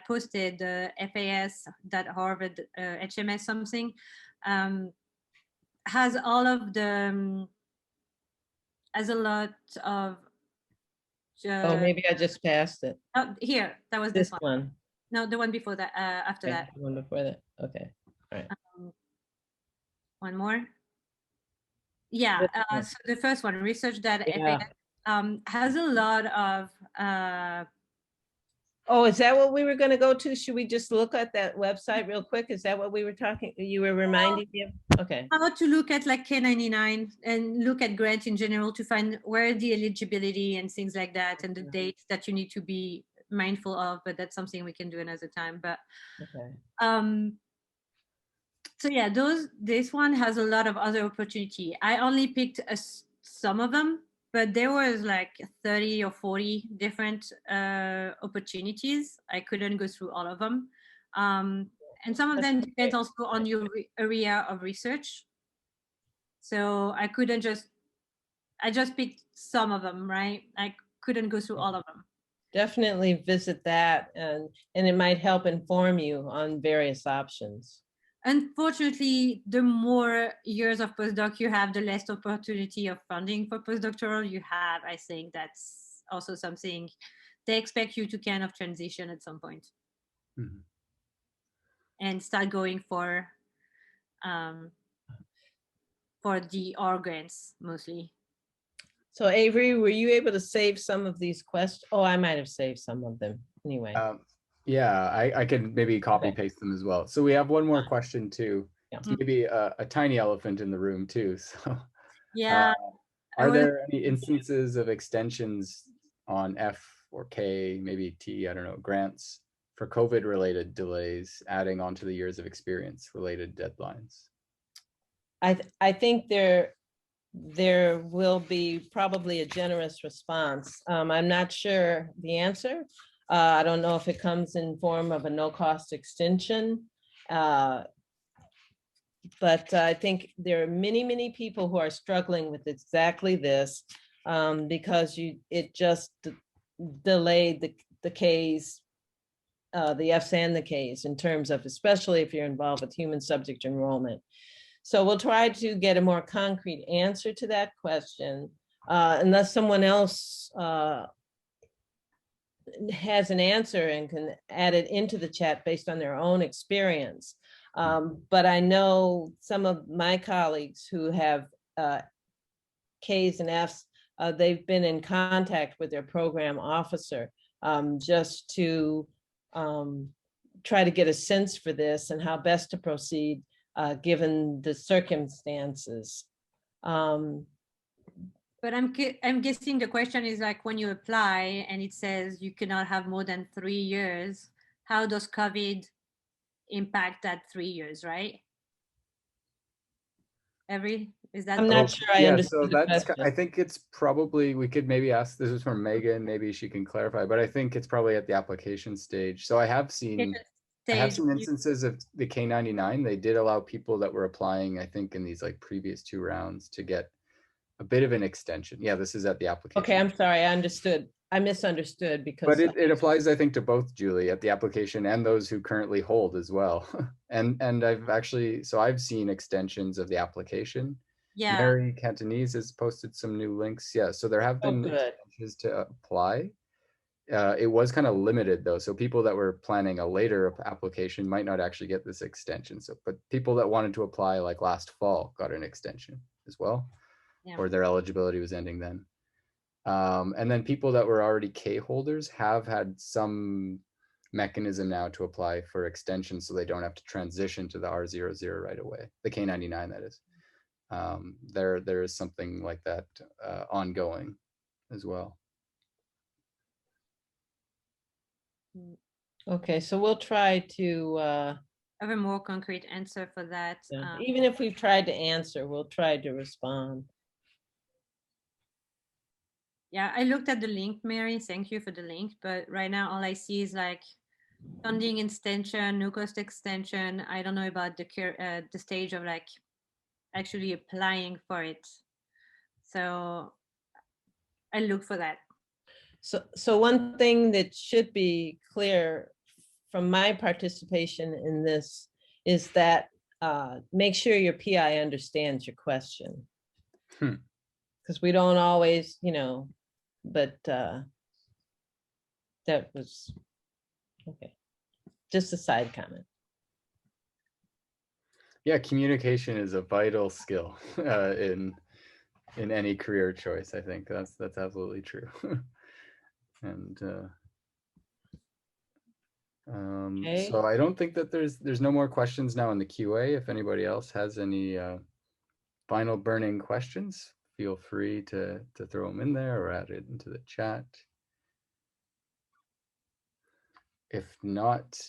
posted, the FAS.Harvard HMS something, has all of the, has a lot of. Oh, maybe I just passed it. Oh, here, that was This this one. No, the one before that, after that. The one before that, okay, all right. One more. Yeah, so the first one, research.fas, has a lot of. Oh, is that what we were going to go to? Should we just look at that website real quick? Is that what we were talking? You were reminding me of? Okay. How to look at like K99 and look at grants in general to find where the eligibility and things like that, and the dates that you need to be mindful of. But that's something we can do another time. But so yeah, this one has a lot of other opportunity. I only picked some of them, but there was like 30 or 40 different opportunities. I couldn't go through all of them. And some of them depends also on your area of research. So I just picked some of them, right? I couldn't go through all of them. Definitely visit that, and it might help inform you on various options. Unfortunately, the more years of postdoc you have, the less opportunity of funding for postdoctoral you have. I think that's also something they expect you to kind of transition at some point. Mm-hmm. And start going for the R grants mostly. So Avery, were you able to save some of these questions? Oh, I might have saved some of them anyway. Yeah, I can maybe copy paste them as well. So we have one more question too. Yeah. Maybe a tiny elephant in the room too. So yeah, are there any instances of extensions on F or K, maybe T, I don't know, grants for COVID related delays, adding on to the years of experience related deadlines? I think there will be probably a generous response. I'm not sure the answer. I don't know if it comes in form of a no-cost extension, But I think there are many, many people who are struggling with exactly this because it just delayed the Ks, the Fs and the Ks in terms of, especially if you're involved with human subject enrollment. So we'll try to get a more concrete answer to that question, unless someone else has an answer and can add it into the chat based on their own experience. But I know some of my colleagues who have Ks and Fs, they've been in contact with their program officer just to try to get a sense for this and how best to proceed given the circumstances. But I'm guessing the question is like when you apply and it says you cannot have more than 3 years, how does COVID impact that 3 years, right? Is that? I'm not sure I understood. So that's, I think it's probably, we could maybe ask, this is from Megan, maybe she can clarify, but I think it's probably at the application stage. So I have seen instances of the K99, they did allow people that were applying, I think in these like previous 2 rounds to get a bit of an extension. Yeah, this is at the application. Okay, I'm sorry, I misunderstood because. But it applies, I think, to both, Julie, at the application and those who currently hold as well. and I've actually, so I've seen extensions of the application. Yeah. Mary Cantonese has posted some new links. Yeah, so there have been extensions to apply. It was kind of limited though. So people that were planning a later application might not actually get this extension. So, but people that wanted to apply like last fall got an extension as well, or their eligibility was ending then. And then people that were already K holders have had some mechanism now to apply for extension so they don't have to transition to the R00 right away, the K99 that is. There is something like that ongoing as well. Okay, so we'll try to have a more concrete answer for that. Even if we've tried to answer, we'll try to respond. Yeah, I looked at the link, Mary. Thank you for the link. But right now, all I see is like funding extension, no cost extension. I don't know about the stage of like actually applying for it. So I look for that. So one thing that should be clear from my participation in this is that make sure your PI understands your question. Because we don't always, you know, but that was, okay. Just a side comment. Yeah, communication is a vital skill in any career choice. I think that's absolutely true. And so I don't think that there's no more questions now in the QA. If anybody else has any final burning questions, feel free to throw them in there or add it into the chat. If not,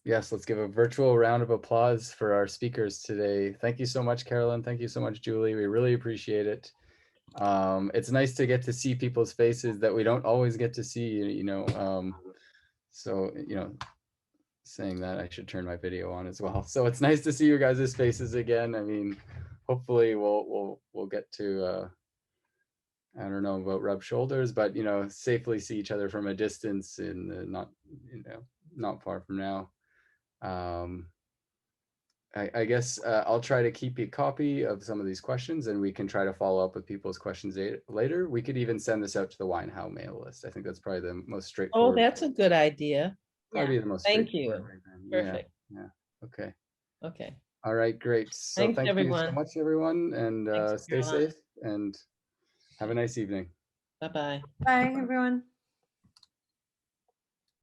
yes, let's give a virtual round of applause for our speakers today. Thank you so much, Carolyn. Thank you so much, Julie. We really appreciate it. It's nice to get to see people's faces that we don't always get to see, you know. So, you know, saying that, I should turn my video on as well. So it's nice to see you guys' faces again. I mean, hopefully we'll get to I don't know about rub shoulders, but you know, safely see each other from a distance and not far from now. I guess I'll try to keep a copy of some of these questions and we can try to follow up with people's questions later. We could even send this out to the Winehow mail list. I think that's probably the most straightforward. Oh, that's a good idea. Probably the most Thank you. Perfect. Yeah. Okay. Okay. All right, great. So Thanks, thank everyone. you so much, everyone, and Thanks, stay safe and have a nice evening. Bye-bye. Bye, everyone.